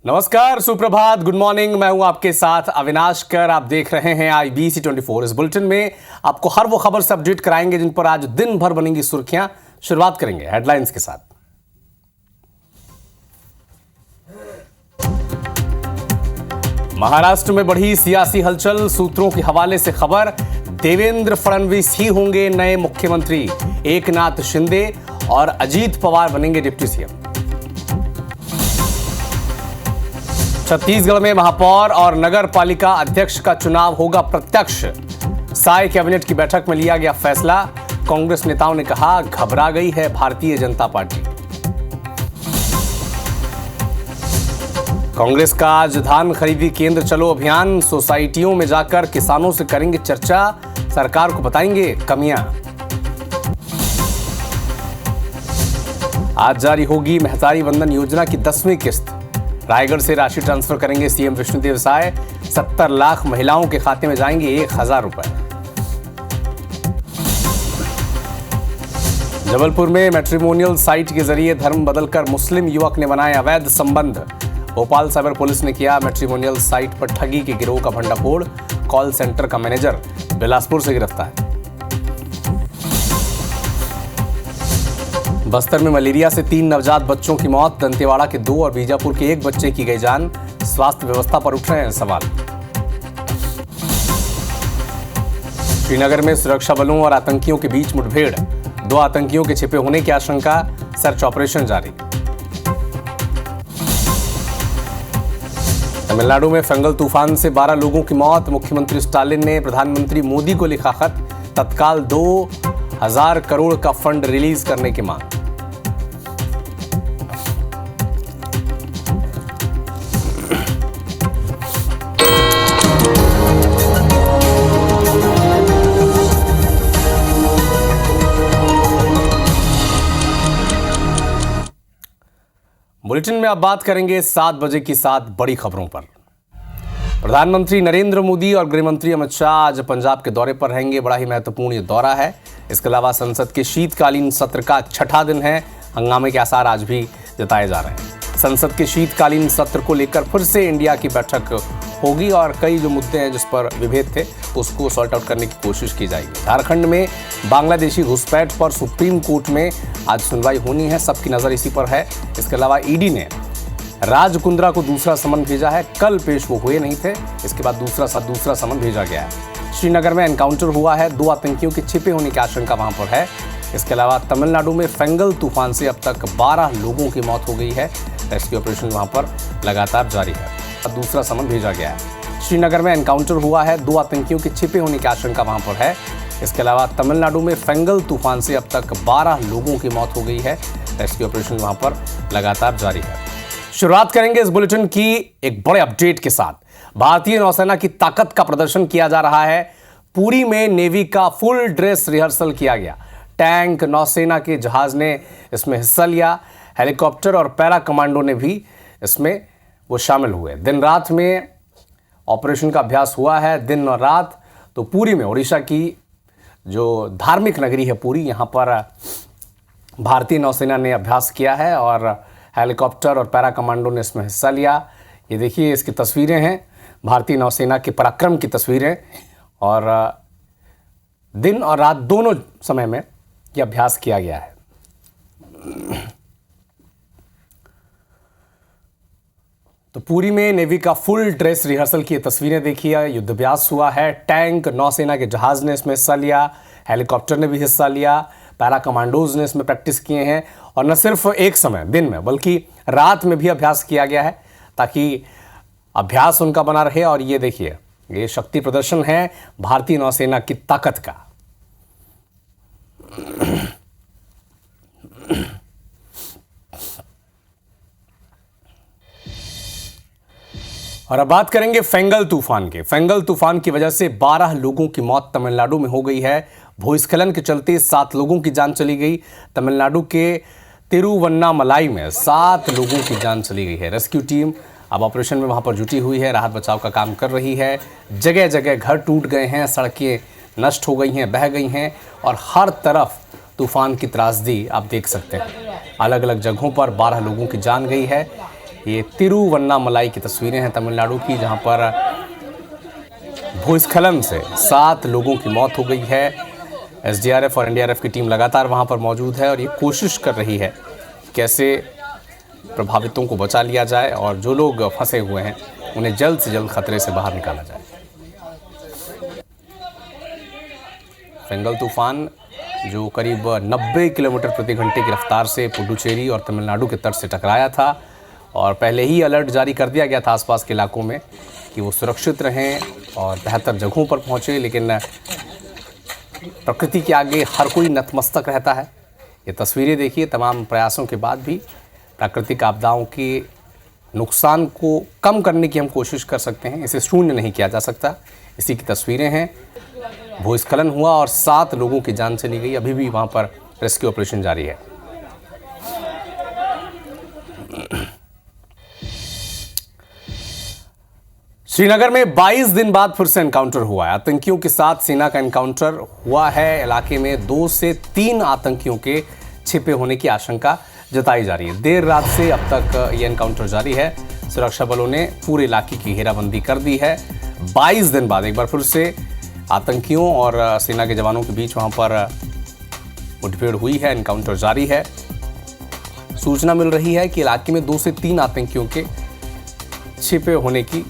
नमस्कार, सुप्रभात, good morning. मैं हूं आपके साथ अविनाश कर। आप देख रहे हैं IBC 24। इस बुलेटिन में आपको हर वो खबर से अपडेट कराएंगे जिन पर आज दिन भर बनेंगी सुर्खियां। शुरुआत करेंगे हेडलाइंस के साथ। महाराष्ट्र में बढ़ी सियासी हलचल। सूत्रों के हवाले से खबर, देवेंद्र फडणवीस ही होंगे नए मुख्यमंत्री। एकनाथ शिंदे और अजीत पवार बनेंगे डिप्टी सीएम। छत्तीसगढ़ में महापौर और नगर पालिका अध्यक्ष का चुनाव होगा प्रत्यक्ष। साय कैबिनेट की बैठक में लिया गया फैसला। कांग्रेस नेताओं ने कहा, घबरा गई है भारतीय जनता पार्टी। कांग्रेस का आज धान खरीदी केंद्र चलो अभियान। सोसाइटियों में जाकर किसानों से करेंगे चर्चा, सरकार को बताएंगे कमियां। आज जारी होगी महतारी वंदन योजना की 10वीं किस्त। रायगढ़ से राशि ट्रांसफर करेंगे सीएम विष्णुदेव साय। 70 लाख महिलाओं के खाते में जाएंगे 1000 रुपए। जबलपुर में मैट्रिमोनियल साइट के जरिए धर्म बदलकर मुस्लिम युवक ने बनाए अवैध संबंध। भोपाल साइबर पुलिस ने किया मैट्रिमोनियल साइट पर ठगी के गिरोह का भंडाफोड़। कॉल सेंटर का मैनेजर बिलासपुर से गिरफ्तार। बस्तर में मलेरिया से 3 नवजात बच्चों की मौत। दंतेवाड़ा के 2 और बीजापुर के 1 बच्चे की गई जान। स्वास्थ्य व्यवस्था पर उठ रहे हैं सवाल। श्रीनगर में सुरक्षा बलों और आतंकियों के बीच मुठभेड़। 2 आतंकियों के छिपे होने की आशंका। सर्च ऑपरेशन जारी। तमिलनाडु में फंगल तूफान से 12 लोगों की मौत। मुख्यमंत्री स्टालिन ने प्रधानमंत्री मोदी को लिखा खत। तत्काल 2000 करोड़ का फंड रिलीज करने की मांग। बुलेटिन में अब बात करेंगे 7 बजे की 7 बड़ी खबरों पर। प्रधानमंत्री नरेंद्र मोदी और गृहमंत्री अमित शाह आज पंजाब के दौरे पर रहेंगे। बड़ा ही महत्वपूर्ण ये दौरा है। इसके अलावा संसद के शीतकालीन सत्र का 6ठा दिन है। हंगामे के आसार आज भी जताए जा रहे हैं। संसद के शीतकालीन सत्र को लेकर फिर से इंडिया की बैठक होगी और कई जो मुद्दे हैं जिस पर विभेद थे उसको सॉर्ट आउट करने की कोशिश की जाएगी। झारखंड में बांग्लादेशी घुसपैठ पर सुप्रीम कोर्ट में आज सुनवाई होनी है। सबकी नज़र इसी पर है। इसके अलावा ईडी ने राज कुंद्रा को दूसरा समन भेजा है। कल पेश वो हुए नहीं थे, इसके बाद दूसरा समन भेजा गया है। श्रीनगर में एनकाउंटर हुआ है। 2 आतंकियों के छिपे होने की आशंका वहां पर है। इसके अलावा तमिलनाडु में फंगल तूफान से अब तक 12 लोगों की मौत हो गई है। रेस्क्यू ऑपरेशन वहां पर लगातार जारी है। दूसरा समन भेजा गया है। श्रीनगर में एनकाउंटर हुआ है। 2 आतंकियों के छिपे होने की आशंका वहां पर है। इसके अलावा तमिलनाडु में फंगल तूफान से अब तक 12 लोगों की मौत हो गई है। रेस्क्यू ऑपरेशन वहां पर लगातार जारी है। शुरुआत करेंगे इस बुलेटिन की एक बड़े अपडेट के साथ। भारतीय नौसेना की ताकत का प्रदर्शन किया जा रहा है। पुरी में नेवी का फुल ड्रेस रिहर्सल किया गया। टैंक, नौसेना के जहाज ने इसमें हिस्सा लिया। हेलीकॉप्टर और पैरा कमांडो ने भी इसमें वो शामिल हुए। दिन रात में ऑपरेशन का अभ्यास हुआ है। दिन और रात तो पुरी में, उड़ीसा की जो धार्मिक नगरी है पुरी, यहाँ पर भारतीय नौसेना ने अभ्यास किया है और हेलीकॉप्टर और पैरा कमांडो ने इसमें हिस्सा लिया। ये देखिए, इसकी तस्वीरें हैं, भारतीय नौसेना के पराक्रम की तस्वीरें। और दिन और रात दोनों समय में ये अभ्यास किया गया है। तो पुरी में नेवी का फुल ड्रेस रिहर्सल की तस्वीरें देखिए। युद्धाभ्यास हुआ है। टैंक, नौसेना के जहाज ने इसमें हिस्सा लिया। हेलीकॉप्टर ने भी हिस्सा लिया। पैरा कमांडोज ने इसमें प्रैक्टिस किए हैं। और न सिर्फ एक समय दिन में बल्कि रात में भी अभ्यास किया गया है ताकि अभ्यास उनका बना रहे। और ये देखिए, ये शक्ति प्रदर्शन है भारतीय नौसेना की ताकत का। और अब बात करेंगे फंगल तूफान के। फंगल तूफान की वजह से 12 लोगों की मौत तमिलनाडु में हो गई है। भूस्खलन के चलते 7 लोगों की जान चली गई। तमिलनाडु के तिरुवन्नामलाई में 7 लोगों की जान चली गई है। रेस्क्यू टीम अब ऑपरेशन में वहां पर जुटी हुई है, राहत बचाव का काम कर रही है। जगह जगह घर टूट गए हैं, सड़कें नष्ट हो गई हैं, बह गई हैं और हर तरफ तूफान की त्रासदी आप देख सकते हैं। अलग अलग जगहों पर 12 लोगों की जान गई है। ये तिरुवन्नामलाई की तस्वीरें हैं तमिलनाडु की, जहां पर भूस्खलन से 7 लोगों की मौत हो गई है। एसडीआरएफ और एनडीआरएफ की टीम लगातार वहां पर मौजूद है और ये कोशिश कर रही है कैसे प्रभावितों को बचा लिया जाए और जो लोग फंसे हुए हैं उन्हें जल्द से जल्द खतरे से बाहर निकाला जाए। फेंगल तूफान जो करीब 90 किलोमीटर प्रति घंटे की रफ्तार से पुडुचेरी और तमिलनाडु के तट से टकराया था और पहले ही अलर्ट जारी कर दिया गया था आसपास के इलाकों में कि वो सुरक्षित रहें और बेहतर जगहों पर पहुंचे, लेकिन प्रकृति के आगे हर कोई नतमस्तक रहता है। ये तस्वीरें देखिए, तमाम प्रयासों के बाद भी प्राकृतिक आपदाओं के नुकसान को कम करने की हम कोशिश कर सकते हैं, इसे शून्य नहीं किया जा सकता। इसी की तस्वीरें हैं। भूस्खलन हुआ और 7 लोगों की जान चली गई। अभी भी वहां पर रेस्क्यू ऑपरेशन जारी है। श्रीनगर में 22 दिन बाद फिर से एनकाउंटर हुआ है। आतंकियों के साथ सेना का एनकाउंटर हुआ है। इलाके में 2 से 3 आतंकियों के छिपे होने की आशंका जताई जा रही है। देर रात से अब तक ये एनकाउंटर जारी है। सुरक्षा बलों ने पूरे इलाके की घेराबंदी कर दी है। 22 दिन बाद एक बार फिर से आतंकियों और सेना के जवानों के बीच वहां पर मुठभेड़ हुई है। एनकाउंटर जारी है। सूचना मिल रही है कि इलाके में 2 से 3 आतंकियों के छिपे होने की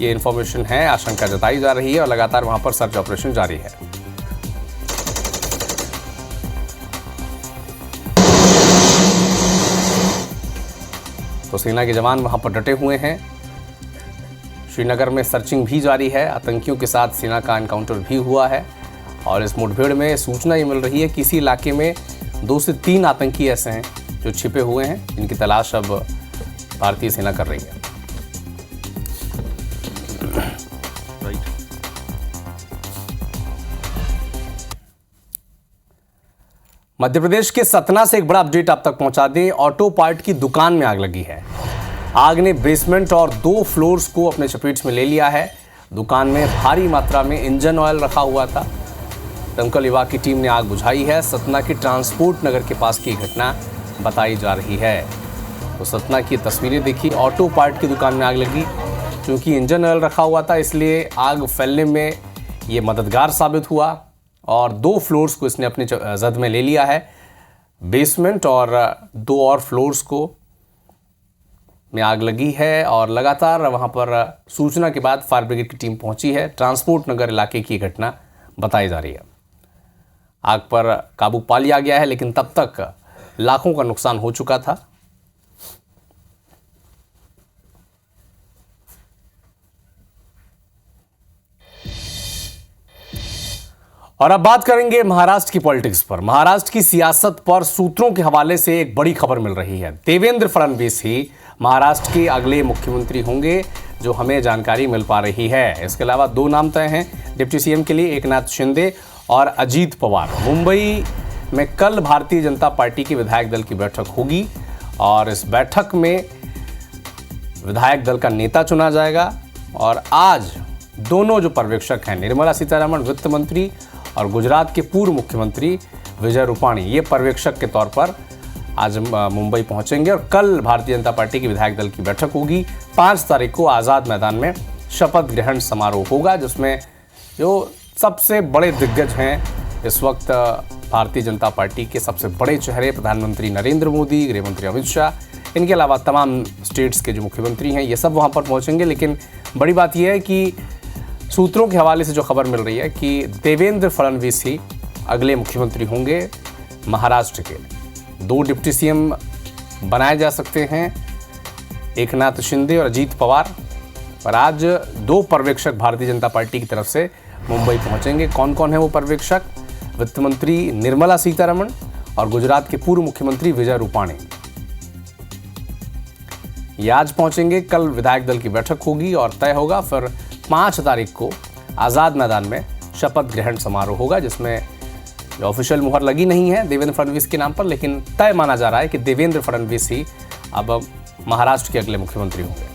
ये इंफॉर्मेशन है, आशंका जताई जा रही है और लगातार वहां पर सर्च ऑपरेशन जारी है। तो सेना के जवान वहां पर डटे हुए हैं। श्रीनगर में सर्चिंग भी जारी है। आतंकियों के साथ सेना का एनकाउंटर भी हुआ है और इस मुठभेड़ में सूचना ये मिल रही है कि इसी इलाके में 2 से 3 आतंकी ऐसे हैं जो छिपे हुए हैं, जिनकी तलाश अब भारतीय सेना कर रही है। मध्य प्रदेश के सतना से एक बड़ा अपडेट आप तक पहुंचा दें। ऑटो पार्ट की दुकान में आग लगी है। आग ने बेसमेंट और 2 फ्लोर्स को अपने चपेट में ले लिया है। दुकान में भारी मात्रा में इंजन ऑयल रखा हुआ था। दमकल विभाग की टीम ने आग बुझाई है। सतना के ट्रांसपोर्ट नगर के पास की घटना बताई जा रही है। तो सतना की तस्वीरें देखिए। ऑटो पार्ट की दुकान में आग लगी। क्योंकि इंजन ऑयल रखा हुआ था इसलिए आग फैलने में ये मददगार साबित हुआ और 2 फ्लोर्स को इसने अपने जद में ले लिया है। बेसमेंट और 2 और फ्लोर्स को में आग लगी है और लगातार वहां पर सूचना के बाद फायर ब्रिगेड की टीम पहुंची है। ट्रांसपोर्ट नगर इलाके की घटना बताई जा रही है। आग पर काबू पा लिया गया है, लेकिन तब तक लाखों का नुकसान हो चुका था। और अब बात करेंगे महाराष्ट्र की पॉलिटिक्स पर। महाराष्ट्र की सियासत पर सूत्रों के हवाले से एक बड़ी खबर मिल रही है। देवेंद्र फडणवीस ही महाराष्ट्र के अगले मुख्यमंत्री होंगे, जो हमें जानकारी मिल पा रही है। इसके अलावा 2 नाम तय हैं डिप्टी सीएम के लिए, एकनाथ शिंदे और अजीत पवार। मुंबई में कल भारतीय जनता पार्टी के विधायक दल की बैठक होगी और इस बैठक में विधायक दल का नेता चुना जाएगा। और आज दोनों जो पर्यवेक्षक हैं, निर्मला सीतारमण वित्त मंत्री और गुजरात के पूर्व मुख्यमंत्री विजय रूपाणी, ये पर्यवेक्षक के तौर पर आज मुंबई पहुंचेंगे और कल भारतीय जनता पार्टी की विधायक दल की बैठक होगी। 5 तारीख को आज़ाद मैदान में शपथ ग्रहण समारोह होगा, जिसमें जो सबसे बड़े दिग्गज हैं इस वक्त भारतीय जनता पार्टी के सबसे बड़े चेहरे प्रधानमंत्री नरेंद्र मोदी, गृह मंत्री अमित शाह, इनके अलावा तमाम स्टेट्स के जो मुख्यमंत्री हैं ये सब वहाँ पर पहुँचेंगे। लेकिन बड़ी बात यह है कि सूत्रों के हवाले से जो खबर मिल रही है कि देवेंद्र फडणवीस ही अगले मुख्यमंत्री होंगे महाराष्ट्र के। 2 डिप्टी सीएम बनाए जा सकते हैं, एकनाथ शिंदे और अजीत पवार। और आज 2 पर्यवेक्षक भारतीय जनता पार्टी की तरफ से मुंबई पहुंचेंगे। कौन कौन है वो पर्यवेक्षक? वित्त मंत्री निर्मला सीतारमण और गुजरात के पूर्व मुख्यमंत्री विजय रूपाणी। ये आज पहुंचेंगे, कल विधायक दल की बैठक होगी और तय होगा। फिर 5 तारीख को आज़ाद मैदान में शपथ ग्रहण समारोह होगा, जिसमें ऑफिशियल मुहर लगी नहीं है देवेंद्र फडणवीस के नाम पर, लेकिन तय माना जा रहा है कि देवेंद्र फडणवीस ही अब महाराष्ट्र के अगले मुख्यमंत्री होंगे।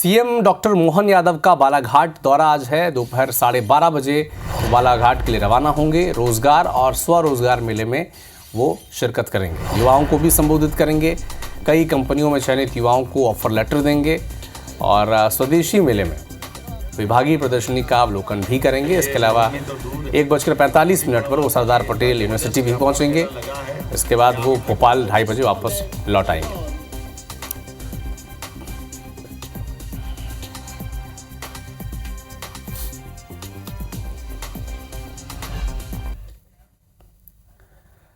सीएम डॉक्टर मोहन यादव का बालाघाट दौरा आज है। दोपहर 12:30 बजे बालाघाट के लिए रवाना होंगे। रोजगार और स्वरोजगार मेले में वो शिरकत करेंगे। युवाओं को भी संबोधित करेंगे। कई कंपनियों में चयनित युवाओं को ऑफर लेटर देंगे और स्वदेशी मेले में विभागीय प्रदर्शनी का अवलोकन भी करेंगे। इसके अलावा 1:45 पर वो सरदार पटेल यूनिवर्सिटी भी पहुंचेंगे। इसके बाद वो भोपाल 2:30 बजे वापस लौट आएंगे।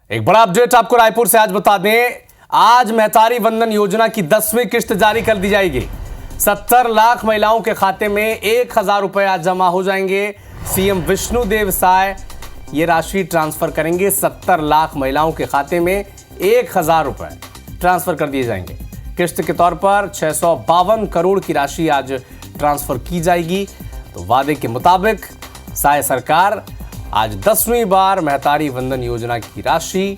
एक बड़ा अपडेट आपको रायपुर से आज बता दें। आज महतारी वंदन योजना की 10वीं किस्त जारी कर दी जाएगी। 70 लाख महिलाओं के खाते में 1,000 रुपए आज जमा हो जाएंगे। सीएम विष्णुदेव साय ये राशि ट्रांसफर करेंगे। 70 लाख महिलाओं के खाते में 1,000 रुपए ट्रांसफर कर दिए जाएंगे। किस्त के तौर पर 652 करोड़ की राशि आज ट्रांसफर की जाएगी। तो वादे के मुताबिक साय सरकार आज 10वीं बार महतारी वंदन योजना की राशि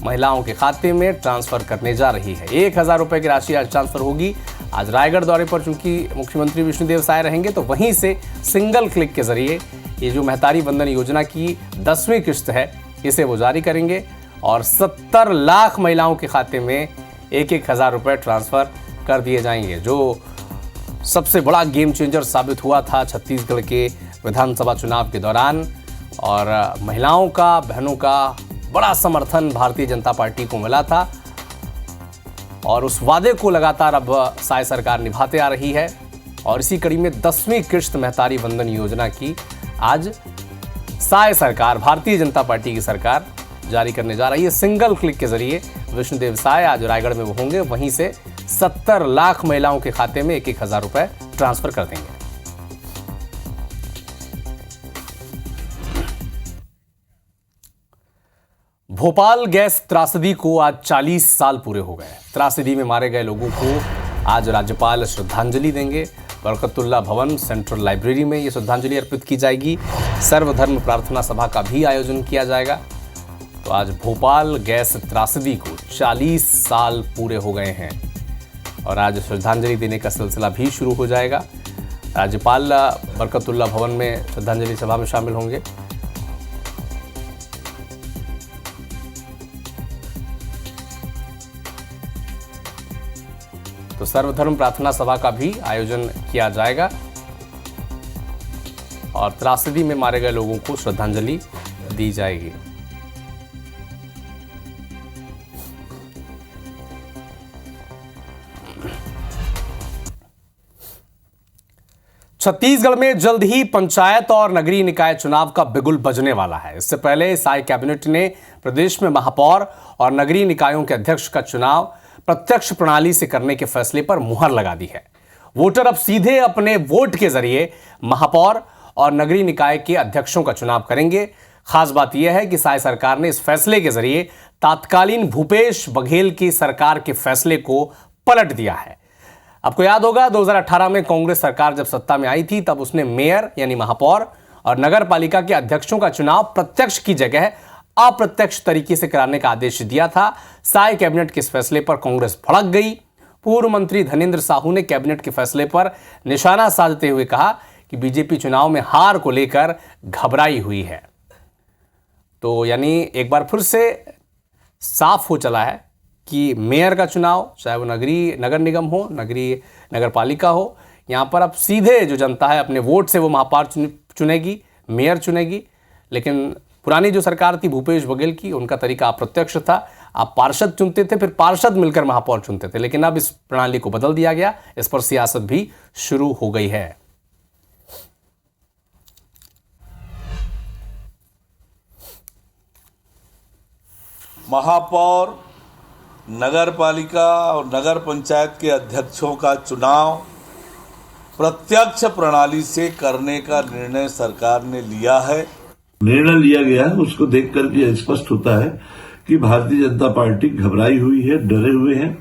महिलाओं के खाते में ट्रांसफर करने जा रही है। 1,000 रुपए की राशि आज ट्रांसफर होगी। आज रायगढ़ दौरे पर चूंकि मुख्यमंत्री विष्णुदेव साय रहेंगे, तो वहीं से सिंगल क्लिक के जरिए ये जो महतारी वंदन योजना की 10वीं किस्त है इसे वो जारी करेंगे और 70 लाख महिलाओं के खाते में 1,000 रुपए ट्रांसफर कर दिए जाएंगे, जो सबसे बड़ा गेम चेंजर साबित हुआ था छत्तीसगढ़ के विधानसभा चुनाव के दौरान। और महिलाओं का, बहनों का बड़ा समर्थन भारतीय जनता पार्टी को मिला था और उस वादे को लगातार अब साय सरकार निभाते आ रही है। और इसी कड़ी में 10वीं किस्त महतारी वंदन योजना की आज साय सरकार, भारतीय जनता पार्टी की सरकार जारी करने जा रही है। सिंगल क्लिक के जरिए विष्णुदेव साय आज रायगढ़ में वो होंगे, वहीं से 70 लाख महिलाओं के खाते में 1,000 रुपए ट्रांसफर कर देंगे। भोपाल गैस त्रासदी को आज 40 साल पूरे हो गए। त्रासदी में मारे गए लोगों को आज राज्यपाल श्रद्धांजलि देंगे। बरकतुल्ला भवन सेंट्रल लाइब्रेरी में ये श्रद्धांजलि अर्पित की जाएगी। सर्वधर्म प्रार्थना सभा का भी आयोजन किया जाएगा। तो आज भोपाल गैस त्रासदी को 40 साल पूरे हो गए हैं और आज श्रद्धांजलि देने का सिलसिला भी शुरू हो जाएगा। राज्यपाल बरकतुल्ला भवन में श्रद्धांजलि सभा में शामिल होंगे। तो सर्वधर्म प्रार्थना सभा का भी आयोजन किया जाएगा और त्रासदी में मारे गए लोगों को श्रद्धांजलि दी जाएगी। छत्तीसगढ़ में जल्द ही पंचायत और नगरीय निकाय चुनाव का बिगुल बजने वाला है। इससे पहले साय कैबिनेट ने प्रदेश में महापौर और नगरीय निकायों के अध्यक्ष का चुनाव प्रत्यक्ष प्रणाली से करने के फैसले पर मुहर लगा दी है। वोटर अब सीधे अपने वोट के जरिए महापौर और नगरीय निकाय के अध्यक्षों का चुनाव करेंगे। खास बात यह है कि साय सरकार ने इस फैसले के जरिए तत्कालीन भूपेश बघेल की सरकार के फैसले को पलट दिया है। आपको याद होगा 2018 में कांग्रेस सरकार जब सत्ता में आई थी, तब उसने मेयर यानी महापौर और नगर पालिका के अध्यक्षों का चुनाव प्रत्यक्ष की जगह अप्रत्यक्ष तरीके से कराने का आदेश दिया था। साय कैबिनेट के इस फैसले पर कांग्रेस भड़क गई। पूर्व मंत्री धनेंद्र साहू ने कैबिनेट के फैसले पर निशाना साधते हुए कहा कि बीजेपी चुनाव में हार को लेकर घबराई हुई है। तो यानी एक बार फिर से साफ हो चला है कि मेयर का चुनाव, चाहे वो नगर निगम हो, नगर पालिका हो, यहाँ पर अब सीधे जो जनता है अपने वोट से वो महापौर चुनेगी, मेयर चुनेगी। लेकिन पुरानी जो सरकार थी भूपेश बघेल की, उनका तरीका अप्रत्यक्ष था। आप पार्षद चुनते थे, फिर पार्षद मिलकर महापौर चुनते थे। लेकिन अब इस प्रणाली को बदल दिया गया। इस पर सियासत भी शुरू हो गई है। महापौर, नगर पालिका और नगर पंचायत के अध्यक्षों का चुनाव प्रत्यक्ष प्रणाली से करने का निर्णय सरकार ने लिया है। निर्णय लिया गया है, उसको देख करके स्पष्ट होता है कि भारतीय जनता पार्टी घबराई हुई है, डरे हुए हैं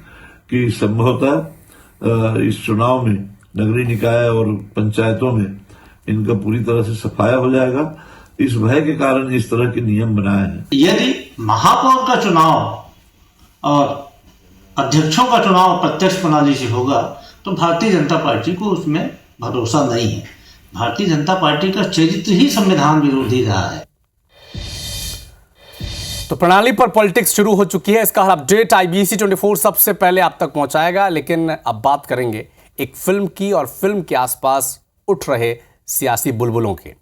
कि संभवतः इस चुनाव में नगरीय निकाय और पंचायतों में इनका पूरी तरह से सफाया हो जाएगा। इस भय के कारण इस तरह के नियम बनाए हैं। यदि महापौर का चुनाव और अध्यक्षों का चुनाव प्रत्यक्ष प्रणाली से होगा तो भारतीय जनता पार्टी को उसमें भरोसा नहीं है। भारतीय जनता पार्टी का चरित्र ही संविधान विरोधी रहा है। तो प्रणाली पर पॉलिटिक्स शुरू हो चुकी है। इसका हर अपडेट IBC 24 सबसे पहले आप तक पहुंचाएगा। लेकिन अब बात करेंगे एक फिल्म की और फिल्म के आसपास उठ रहे सियासी बुलबुलों के।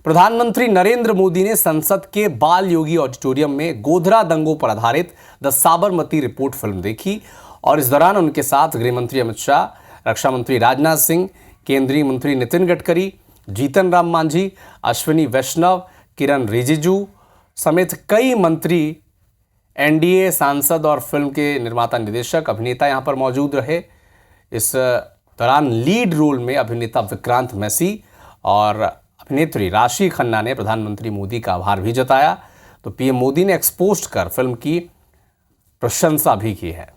प्रधानमंत्री नरेंद्र मोदी ने संसद के बाल योगी ऑडिटोरियम में गोधरा दंगों पर आधारित द साबरमती रिपोर्ट फिल्म देखी और इस दौरान उनके साथ गृह मंत्री अमित शाह, रक्षा मंत्री राजनाथ सिंह, केंद्रीय मंत्री नितिन गडकरी, जीतन राम मांझी, अश्विनी वैष्णव, किरण रिजिजू समेत कई मंत्री, NDA सांसद और फिल्म के निर्माता, निर्देशक, अभिनेता यहां पर मौजूद रहे। इस दौरान लीड रोल में अभिनेता विक्रांत मैसी और अभिनेत्री राशि खन्ना ने प्रधानमंत्री मोदी का आभार भी जताया। तो PM मोदी ने एक्सपोस्ट कर फिल्म की प्रशंसा भी की है।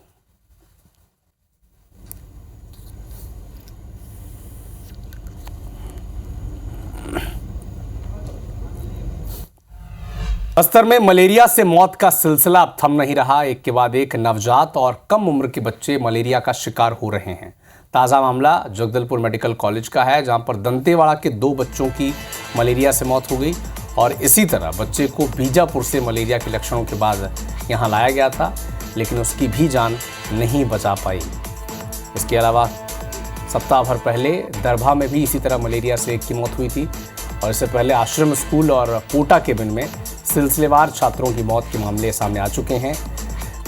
बस्तर में मलेरिया से मौत का सिलसिला अब थम नहीं रहा। एक के बाद एक नवजात और कम उम्र के बच्चे मलेरिया का शिकार हो रहे हैं। ताज़ा मामला जगदलपुर मेडिकल कॉलेज का है, जहां पर दंतेवाड़ा के 2 बच्चों की मलेरिया से मौत हो गई और इसी तरह बच्चे को बीजापुर से मलेरिया के लक्षणों के बाद यहां लाया गया था, लेकिन उसकी भी जान नहीं बचा पाई। इसके अलावा सप्ताह भर पहले दरभा में भी इसी तरह मलेरिया से एक की मौत हुई थी और इससे पहले आश्रम स्कूल और कोटा केबिन में सिलसिलेवार छात्रों की मौत के मामले सामने आ चुके हैं।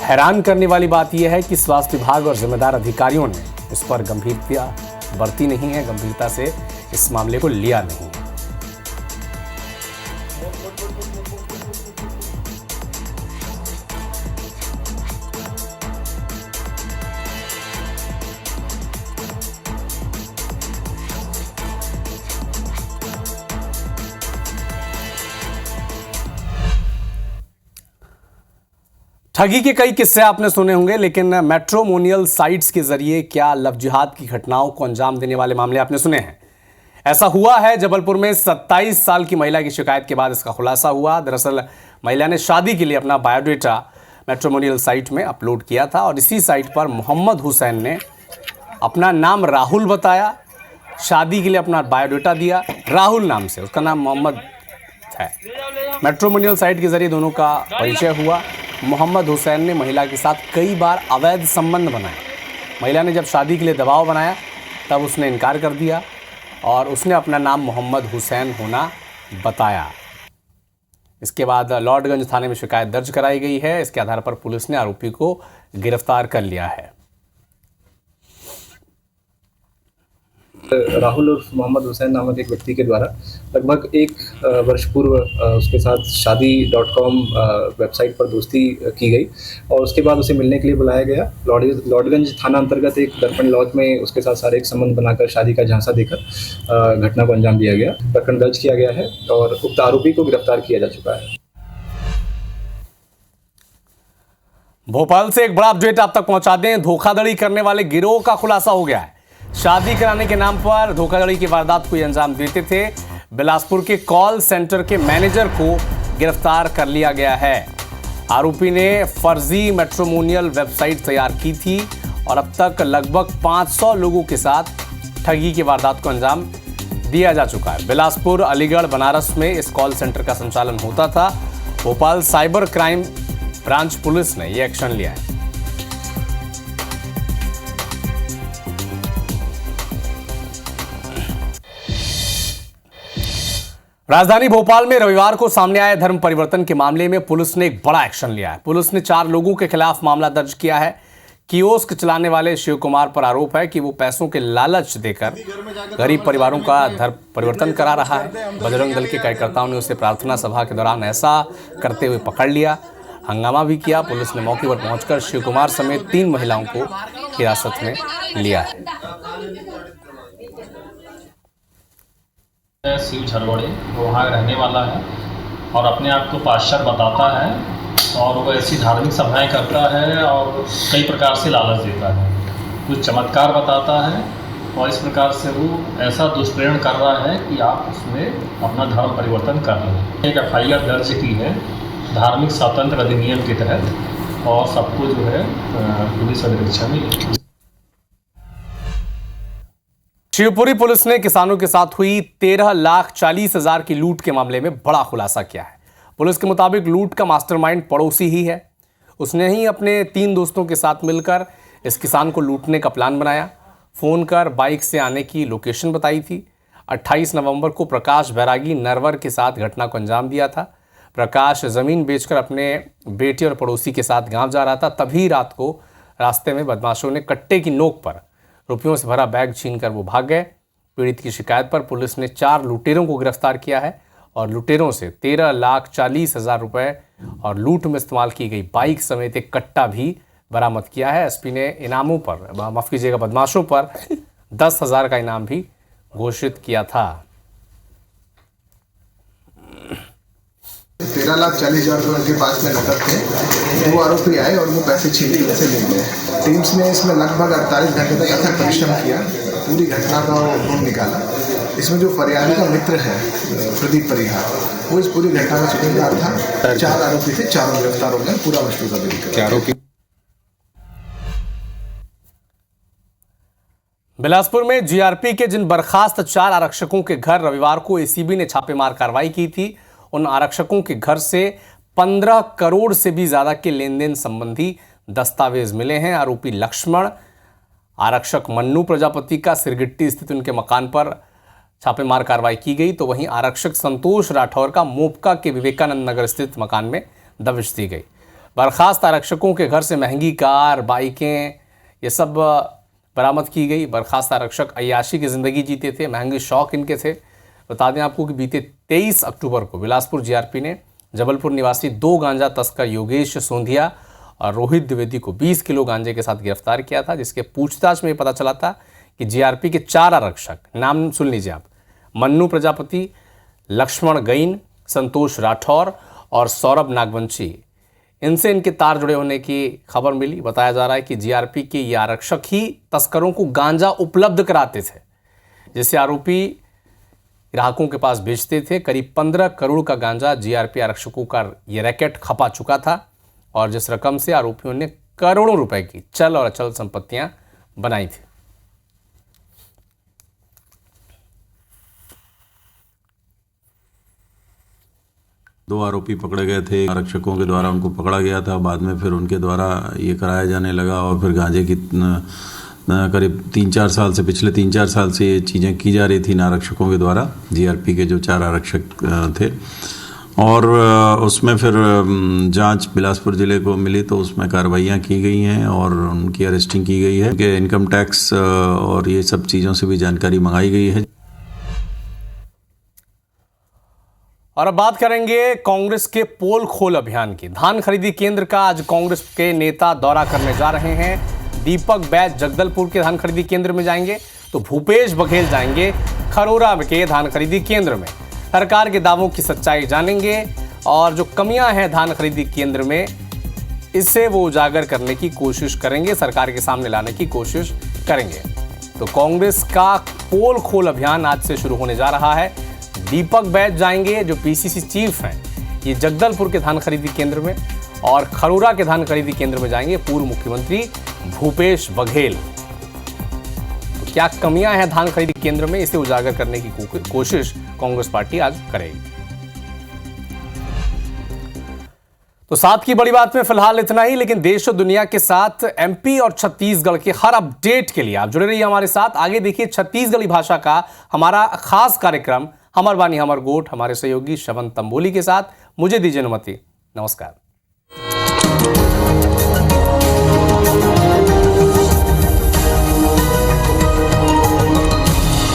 हैरान करने वाली बात यह है कि स्वास्थ्य विभाग और जिम्मेदार अधिकारियों ने इस पर गंभीरता बरती नहीं है, गंभीरता से इस मामले को लिया नहीं है। ठगी के कई किस्से आपने सुने होंगे, लेकिन मैट्रिमोनियल साइट्स के जरिए क्या लव जिहाद की घटनाओं को अंजाम देने वाले मामले आपने सुने हैं। ऐसा हुआ है जबलपुर में 27 साल की महिला की शिकायत के बाद इसका खुलासा हुआ। दरअसल महिला ने शादी के लिए अपना बायोडेटा मैट्रिमोनियल साइट में अपलोड किया था और इसी साइट पर मोहम्मद हुसैन ने अपना नाम राहुल बताया, शादी के लिए अपना बायोडेटा दिया राहुल नाम से, उसका नाम मोहम्मद है। मैट्रिमोनियल साइट के जरिए दोनों का परिचय हुआ। मोहम्मद हुसैन ने महिला के साथ कई बार अवैध संबंध बनाए। महिला ने जब शादी के लिए दबाव बनाया तब उसने इनकार कर दिया और उसने अपना नाम मोहम्मद हुसैन होना बताया। इसके बाद लॉर्डगंज थाने में शिकायत दर्ज कराई गई है। इसके आधार पर पुलिस ने आरोपी को गिरफ्तार कर लिया है। राहुल और मोहम्मद हुसैन नामक एक व्यक्ति के द्वारा लगभग 1 वर्ष पूर्व उसके साथ शादी.com वेबसाइट पर दोस्ती की गई और उसके बाद उसे मिलने के लिए बुलाया गया। लॉर्डगंज थाना अंतर्गत एक दर्पण लॉज में उसके साथ शारीरिक संबंध बनाकर शादी का झांसा देकर घटना को अंजाम दिया गया। प्रकरण दर्ज किया गया है और उक्त आरोपी को गिरफ्तार किया जा चुका है। भोपाल से एक बड़ा अपडेट आप तक पहुंचा दें। धोखाधड़ी करने वाले गिरोह का खुलासा हो गया है। शादी कराने के नाम पर धोखाधड़ी की वारदात को अंजाम देते थे। बिलासपुर के कॉल सेंटर के मैनेजर को गिरफ्तार कर लिया गया है। आरोपी ने फर्जी मैट्रिमोनियल वेबसाइट तैयार की थी और अब तक लगभग 500 लोगों के साथ ठगी की वारदात को अंजाम दिया जा चुका है। बिलासपुर, अलीगढ़, बनारस में इस कॉल सेंटर का संचालन होता था। Bhopal cyber crime branch police ने यह एक्शन लिया है। राजधानी भोपाल में रविवार को सामने आए धर्म परिवर्तन के मामले में पुलिस ने एक बड़ा एक्शन लिया है। पुलिस ने 4 लोगों के खिलाफ मामला दर्ज किया है। कियोस्क चलाने वाले शिव कुमार पर आरोप है कि वो पैसों के लालच देकर गरीब परिवारों का धर्म परिवर्तन करा रहा है। बजरंग दल के कार्यकर्ताओं ने उसे प्रार्थना सभा के दौरान ऐसा करते हुए पकड़ लिया, हंगामा भी किया। पुलिस ने मौके पर पहुंचकर शिव कुमार समेत 3 महिलाओं को हिरासत में लिया है। शिव झरवड़े वो वहाँ रहने वाला है और अपने आप को पाश्चर बताता है और वो ऐसी धार्मिक सभाएं करता है और कई प्रकार से लालच देता है, कुछ चमत्कार बताता है और इस प्रकार से वो ऐसा दुष्प्रेरण कर रहा है कि आप उसमें अपना धर्म परिवर्तन कर लें। एक FIR दर्ज की है धार्मिक स्वतंत्र अधिनियम के तहत और सबको जो है पुलिस निरीक्षण में। शिवपुरी पुलिस ने किसानों के साथ हुई 13,40,000 की लूट के मामले में बड़ा खुलासा किया है। पुलिस के मुताबिक लूट का मास्टरमाइंड पड़ोसी ही है। उसने ही अपने 3 दोस्तों के साथ मिलकर इस किसान को लूटने का प्लान बनाया। फोन कर बाइक से आने की लोकेशन बताई थी। 28 नवंबर को प्रकाश बैरागी नरवर के साथ घटना को अंजाम दिया था। प्रकाश जमीन बेचकर अपने बेटे और पड़ोसी के साथ गांव जा रहा था। तभी रात को रास्ते में बदमाशों ने कट्टे की नोक पर रुपयों से भरा बैग छीनकर वो भाग गए। पीड़ित की शिकायत पर पुलिस ने 4 लुटेरों को गिरफ्तार किया है और लुटेरों से 13,40,000 रुपए और लूट में इस्तेमाल की गई बाइक समेत एक कट्टा भी बरामद किया है। एसपी ने इनामों पर, माफ कीजिएगा, बदमाशों पर 10,000 का इनाम भी घोषित किया था। 13,40,000 रुपये उनके पास में नकद थे। 2 आरोपी आए और वो पैसे छीन के उनसे ले गए। टीम्स ने इसमें लगभग 48 घंटे तक अथक परिश्रम किया, पूरी घटना का गुण निकाला। इसमें जो फरियादी का मित्र है प्रदीप परिहार, वो इस पूरी घटना का सूत्रधार था। 4 आरोपी थे, 4 गिरफ्तार हो गए। पूरा मशरूका बिल कर आरोपी। बिलासपुर में जीआरपी के जिन बर्खास्त 4 आरक्षकों के घर रविवार को एसीबी ने छापेमार कार्रवाई की थी, उन आरक्षकों के घर से 15 करोड़ से भी ज्यादा के लेन देन संबंधी दस्तावेज मिले हैं। आरोपी लक्ष्मण, आरक्षक मन्नू प्रजापति का सिरगिट्टी स्थित उनके मकान पर छापेमार कार्रवाई की गई, तो वहीं आरक्षक संतोष राठौर का मोपका के विवेकानंद नगर स्थित मकान में दबिश दी गई। बर्खास्त आरक्षकों के घर से महंगी कार, बाइकें, ये सब बरामद की गई। बर्खास्त आरक्षक अय्याशी की जिंदगी जीते थे, महंगे शौक इनके थे। बता दें आपको कि बीते 23 अक्टूबर को बिलासपुर जीआरपी ने जबलपुर निवासी 2 गांजा तस्कर योगेश सोंधिया और रोहित द्विवेदी को 20 किलो गांजे के साथ गिरफ्तार किया था, जिसके पूछताछ में पता चला था कि जीआरपी के 4 आरक्षक, नाम सुन लीजिए आप, मन्नू प्रजापति, लक्ष्मण गईन, संतोष राठौर और सौरभ नागवंशी, इनसे इनके तार जुड़े होने की खबर मिली। बताया जा रहा है कि जीआरपी के ये आरक्षक ही तस्करों को गांजा उपलब्ध कराते थे, जिससे आरोपी ग्राहकों के पास बेचते थे। करीब 15 करोड़ का गांजा जीआरपी आरक्षकों का ये रैकेट खपा चुका था और जिस रकम से आरोपियों ने करोड़ों रुपए की चल और अचल संपत्तियां बनाई थी। दो आरोपी पकड़े गए थे, आरक्षकों के द्वारा उनको पकड़ा गया था। बाद में फिर उनके द्वारा ये कराया जाने लगा और फिर गांजे की करीब 3-4 साल से, पिछले 3-4 साल से ये चीज़ें की जा रही थी आरक्षकों के द्वारा, जीआरपी के जो 4 आरक्षक थे। और उसमें फिर जांच बिलासपुर ज़िले को मिली तो उसमें कार्रवाइयाँ की गई हैं और उनकी अरेस्टिंग की गई है कि इनकम टैक्स और ये सब चीज़ों से भी जानकारी मंगाई गई है। और अब बात करेंगे कांग्रेस के पोल खोल अभियान की। धान खरीदी केंद्र का आज कांग्रेस के नेता दौरा करने जा रहे हैं। दीपक बैज जगदलपुर के धान खरीदी केंद्र में जाएंगे, तो भूपेश बघेल जाएंगे खरोरा के धान खरीदी केंद्र में। सरकार के दावों की सच्चाई जानेंगे और जो कमियां हैं धान खरीदी केंद्र में, इससे वो उजागर करने की कोशिश करेंगे, सरकार के सामने लाने की कोशिश करेंगे। तो कांग्रेस का पोल खोल अभियान आज से शुरू होने जा रहा है। दीपक बैज जाएंगे, जो पीसीसी चीफ हैं, ये जगदलपुर के धान खरीदी केंद्र में, और खरोरा के धान खरीदी केंद्र में जाएंगे पूर्व मुख्यमंत्री भूपेश बघेल। तो क्या कमियां हैं धान खरीदी केंद्र में, इसे उजागर करने की कोशिश कांग्रेस पार्टी आज करेगी। तो साथ की बड़ी बात में फिलहाल इतना ही, लेकिन देश और दुनिया के साथ एमपी और छत्तीसगढ़ के हर अपडेट के लिए आप जुड़े रहिए हमारे साथ। आगे देखिए छत्तीसगढ़ी भाषा का हमारा खास कार्यक्रम हमर बानी हमर गोठ, हमारे सहयोगी श्रवण तंबोली के साथ। मुझे दीजिए अनुमति। नमस्कार।